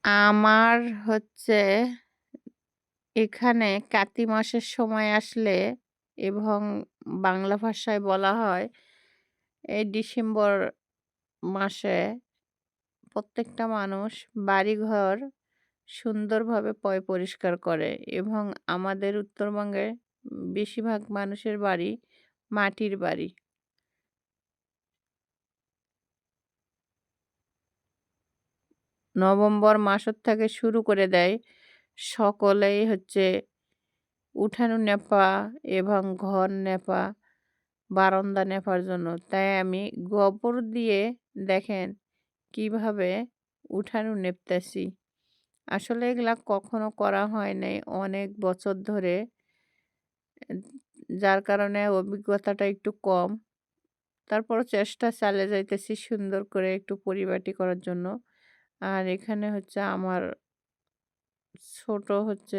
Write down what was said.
আমার হচ্ছে এখানে কাতি মাসের সময় আসলে এবং বাংলা ভাষায় বলা হয় এই ডিসেম্বর মাসে প্রত্যেকটা মানুষ বাড়িঘর সুন্দরভাবে পরিষ্কার করে এবং আমাদের উত্তরবঙ্গে বেশিরভাগ মানুষের বাড়ি মাটির বাড়ি। নভেম্বর মাসের থেকে শুরু করে দেয় সকলেই হচ্ছে উঠান নেপা এবং ঘর নেপা, বারান্দা নেপার জন্য। তাই আমি গোবর দিয়ে দেখেন কিভাবে উঠান নেপতেছি। আসলে এগুলা কখনো করা হয় নাই অনেক বছর ধরে। এ যার কারণে অভিজ্ঞতাটা একটু কম। তারপরও চেষ্টা চালিয়ে যাইতেছি সুন্দর করে একটু পরিপাটি করার জন্য। আর এখানে হচ্ছে আমার ছোট হচ্ছে